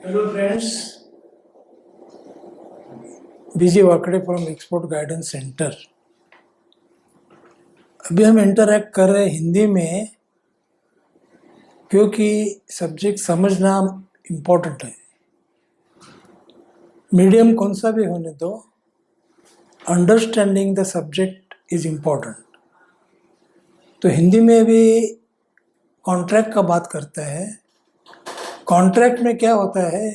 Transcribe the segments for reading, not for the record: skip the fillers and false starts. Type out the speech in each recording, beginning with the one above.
Hello friends, BJ Wakade from export guidance centre. अभी हम interact कर रहे हैं हिंदी में, क्योंकि सब्जेक्ट समझना इम्पोर्टेंट है। मीडियम कौन सा भी होने दो, understanding the subject is important. तो हिंदी में भी कॉन्ट्रैक्ट का बात करते हैं। कॉन्ट्रैक्ट में क्या होता है,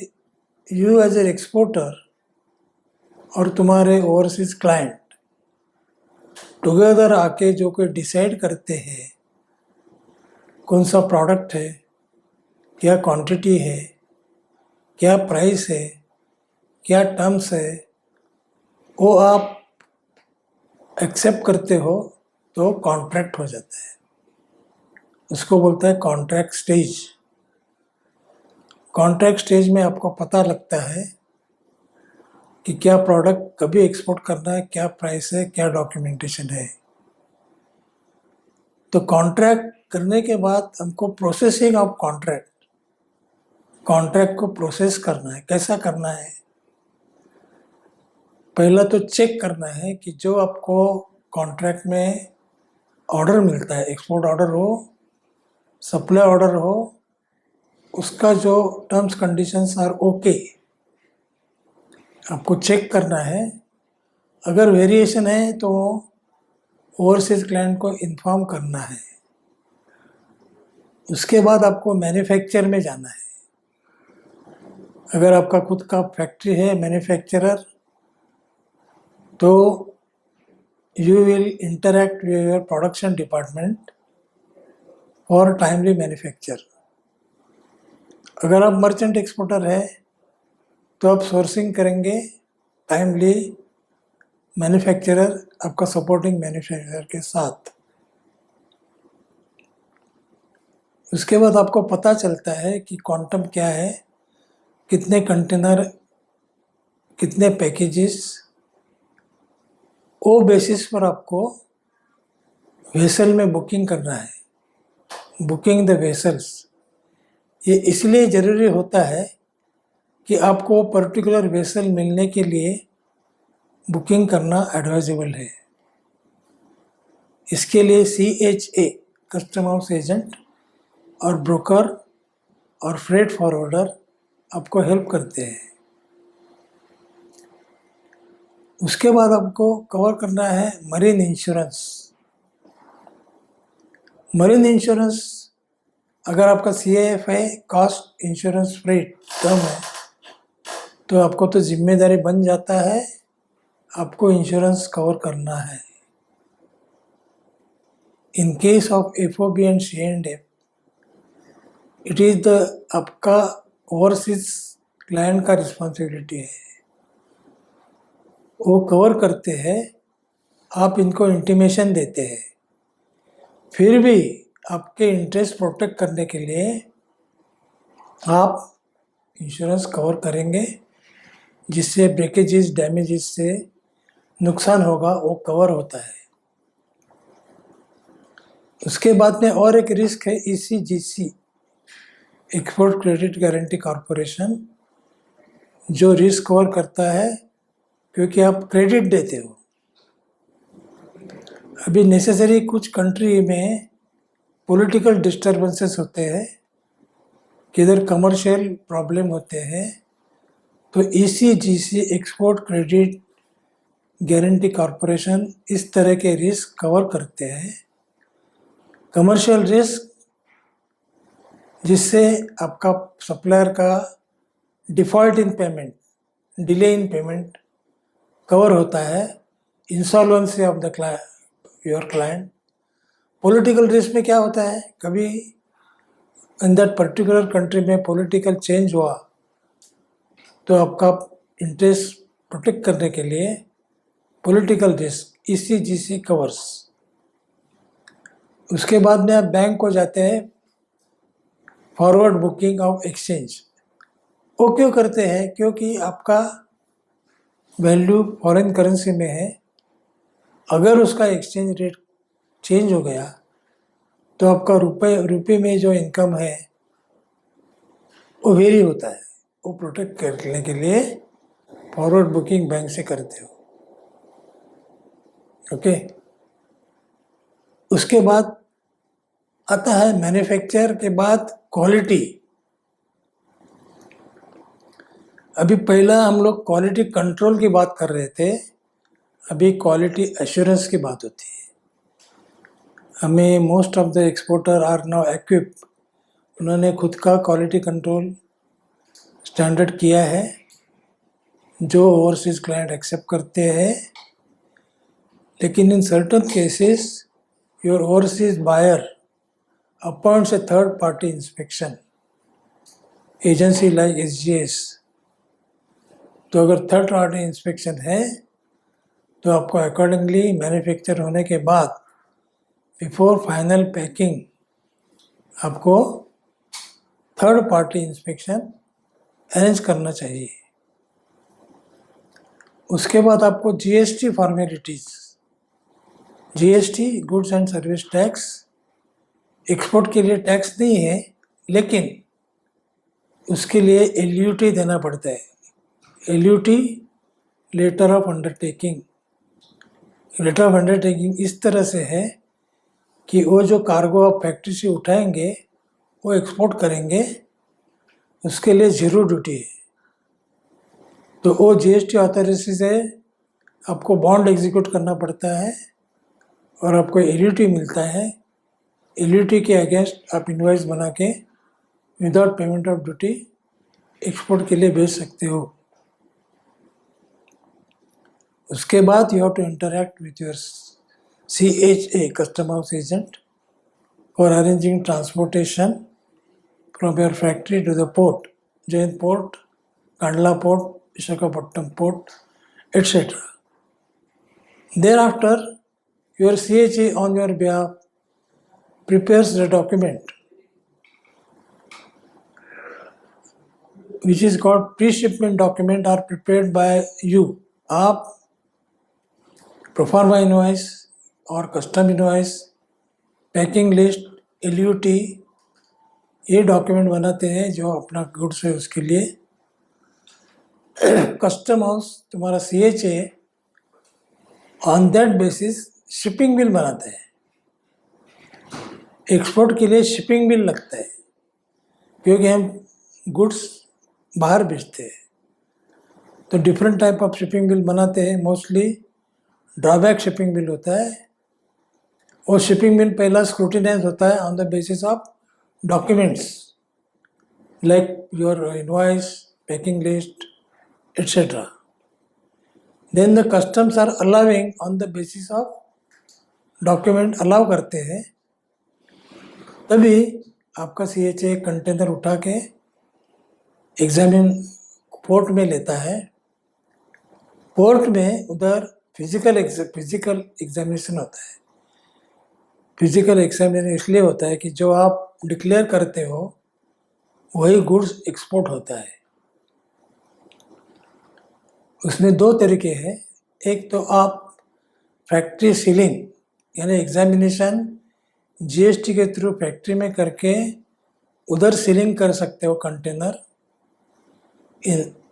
यू एज ए एक्सपोर्टर और तुम्हारे ओवरसीज क्लाइंट टुगेदर आके जो कोई डिसाइड करते हैं कौन सा प्रोडक्ट है, क्या क्वांटिटी है, क्या प्राइस है, क्या टर्म्स है, वो आप एक्सेप्ट करते हो तो कॉन्ट्रैक्ट हो जाता है। उसको बोलता है कॉन्ट्रैक्ट स्टेज। कॉन्ट्रैक्ट स्टेज में आपको पता लगता है कि क्या प्रोडक्ट कभी एक्सपोर्ट करना है, क्या प्राइस है, क्या डॉक्यूमेंटेशन है। तो कॉन्ट्रैक्ट करने के बाद हमको प्रोसेसिंग ऑफ कॉन्ट्रैक्ट को प्रोसेस करना है। कैसा करना है, पहला तो चेक करना है कि जो आपको कॉन्ट्रैक्ट में ऑर्डर मिलता है, एक्सपोर्ट ऑर्डर हो, सप्लाई ऑर्डर हो, उसका जो टर्म्स कंडीशंस आर ओके, आपको चेक करना है। अगर वेरिएशन है तो ओवरसीज क्लाइंट को इन्फॉर्म करना है। उसके बाद आपको मैन्युफैक्चर में जाना है। अगर आपका खुद का फैक्ट्री है, मैन्युफैक्चरर, तो you will interact with your production department for timely manufacture। अगर आप मर्चेंट एक्सपोर्टर है तो आप सोर्सिंग करेंगे टाइमली मैन्युफैक्चरर, आपका सपोर्टिंग मैन्युफैक्चरर के साथ। उसके बाद आपको पता चलता है कि क्वांटम क्या है, कितने कंटेनर, कितने पैकेजेस। वो बेसिस पर आपको वेसल में बुकिंग करना है, बुकिंग द वेसल्स। ये इसलिए ज़रूरी होता है कि आपको पर्टिकुलर वेसल मिलने के लिए बुकिंग करना एडवाइजेबल है। इसके लिए CHA कस्टम हाउस एजेंट और ब्रोकर और फ्रेट फॉरवर्डर आपको हेल्प करते हैं। उसके बाद आपको कवर करना है मरीन इंश्योरेंस। मरीन इंश्योरेंस, अगर आपका CAF है, कॉस्ट इंश्योरेंस फ्रेट टर्म है, तो आपको तो जिम्मेदारी बन जाता है, आपको इंश्योरेंस कवर करना है। In case of FOB and C&F, it is the आपका ओवरसीज क्लाइंट का रिस्पॉन्सिबिलिटी है, वो कवर करते हैं। आप इनको इंटीमेशन देते हैं, फिर भी आपके इंटरेस्ट प्रोटेक्ट करने के लिए आप इंश्योरेंस कवर करेंगे, जिससे ब्रेकेजेस, डैमेजेस से नुकसान होगा वो कवर होता है। उसके बाद में और एक रिस्क है ECGC, export credit guarantee corporation, जो रिस्क कवर करता है क्योंकि आप क्रेडिट देते हो। अभी नेसेसरी कुछ कंट्री में पॉलिटिकल डिस्टर्बेंसेस होते हैं, किधर कमर्शियल प्रॉब्लम होते हैं, तो ECGC, export credit guarantee corporation, इस तरह के रिस्क कवर करते हैं। कमर्शियल रिस्क, जिससे आपका सप्लायर का default in payment, delay in payment cover होता है, insolvency of the your client. Political risk में क्या होता है, कभी इन दैट पर्टिकुलर कंट्री में पॉलिटिकल चेंज हुआ तो आपका इंटरेस्ट प्रोटेक्ट करने के लिए पॉलिटिकल रिस्क ECGC कवर्स। उसके बाद में आप बैंक को जाते हैं, फॉरवर्ड बुकिंग ऑफ एक्सचेंज। वो क्यों करते हैं, क्योंकि आपका वैल्यू फॉरेन करेंसी में है, अगर उसका एक्सचेंज रेट चेंज हो गया तो आपका रुपये में जो इनकम है वो वेरी होता है। वो प्रोटेक्ट करने के लिए फॉरवर्ड बुकिंग बैंक से करते हो। ओके, उसके बाद आता है मैन्युफैक्चर के बाद क्वालिटी। अभी पहला हम लोग क्वालिटी कंट्रोल की बात कर रहे थे, अभी क्वालिटी एश्योरेंस की बात होती है। हमें most of the exporter are now equipped, उन्होंने खुद का क्वालिटी कंट्रोल स्टैंडर्ड किया है जो ओवरसीज क्लाइंट एक्सेप्ट करते हैं। लेकिन in certain cases your overseas buyer appoints a third party inspection agency like SGS। तो अगर थर्ड पार्टी इंस्पेक्शन है तो आपको अकॉर्डिंगली मैन्युफैक्चर होने के बाद बिफोर फाइनल पैकिंग आपको थर्ड पार्टी इंस्पेक्शन अरेंज करना चाहिए। उसके बाद आपको GST formalities, GST goods and service tax, export के लिए टैक्स नहीं है लेकिन उसके लिए LUT देना पड़ता है। LUT letter of undertaking. Letter of undertaking इस तरह से है कि वो जो कार्गो आप फैक्ट्री से उठाएंगे वो एक्सपोर्ट करेंगे, उसके लिए जीरो ड्यूटी है। तो वो GST अथॉरिटी से आपको बॉन्ड एग्जीक्यूट करना पड़ता है और आपको LUT मिलता है। LUT के अगेंस्ट आप इनवॉइस बना के without payment of duty export के लिए भेज सकते हो। उसके बाद you have to interact with your CHA custom house agent for arranging transportation from your factory to the port, जैन port, Kandla port, Visakhapatnam port, etc. Thereafter, your CHA on your behalf prepares the document which is called pre-shipment document are prepared by you. आप proforma invoice और custom invoice, packing list, LUT ये document बनाते हैं जो अपना goods है उसके लिए। कस्टम हाउस तुम्हारा CHA on that basis shipping bill बनाता है। एक्सपोर्ट के लिए शिपिंग बिल लगता है क्योंकि हम गुड्स बाहर भेजते हैं, तो different type of shipping bill बनाते हैं। मोस्टली ड्रॉबैक शिपिंग बिल होता है। वो शिपिंग बिल पहला स्क्रूटिनाइज होता है on the basis of documents like your invoice, packing list, etc. Then the customs are allowing on the basis of document allow करते हैं, तभी आपका CHA कंटेनर उठा के एग्जामिन पोर्ट में लेता है। पोर्ट में उधर फिजिकल एग्जामिनेशन होता है। फिजिकल एग्जामिनेशन इसलिए होता है कि जो आप डिक्लेयर करते हो वही गुड्स एक्सपोर्ट होता है। उसमें दो तरीके हैं। एक तो आप फैक्ट्री सीलिंग यानी एग्जामिनेशन GST के थ्रू फैक्ट्री में करके उधर सीलिंग कर सकते हो कंटेनर।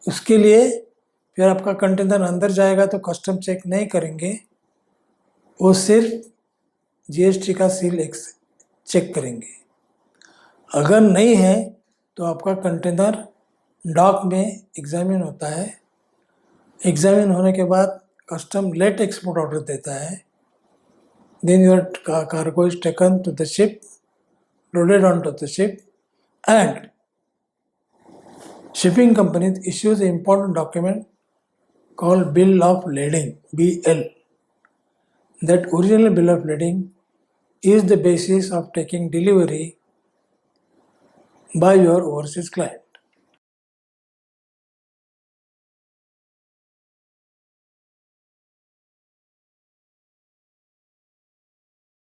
उसके लिए फिर आपका कंटेनर अंदर जाएगा तो कस्टम चेक नहीं करेंगे, वो सिर्फ GST का सील चेक करेंगे। अगर नहीं है तो आपका कंटेनर डॉक में एग्जामिन होता है। एग्जामिन होने के बाद कस्टम लेट एक्सपोर्ट ऑर्डर देता है। Then your cargo is taken to the ship, loaded on to the ship, and shipping company issues an important document called bill of lading, BL. That original bill of lading is the basis of taking delivery by your overseas client.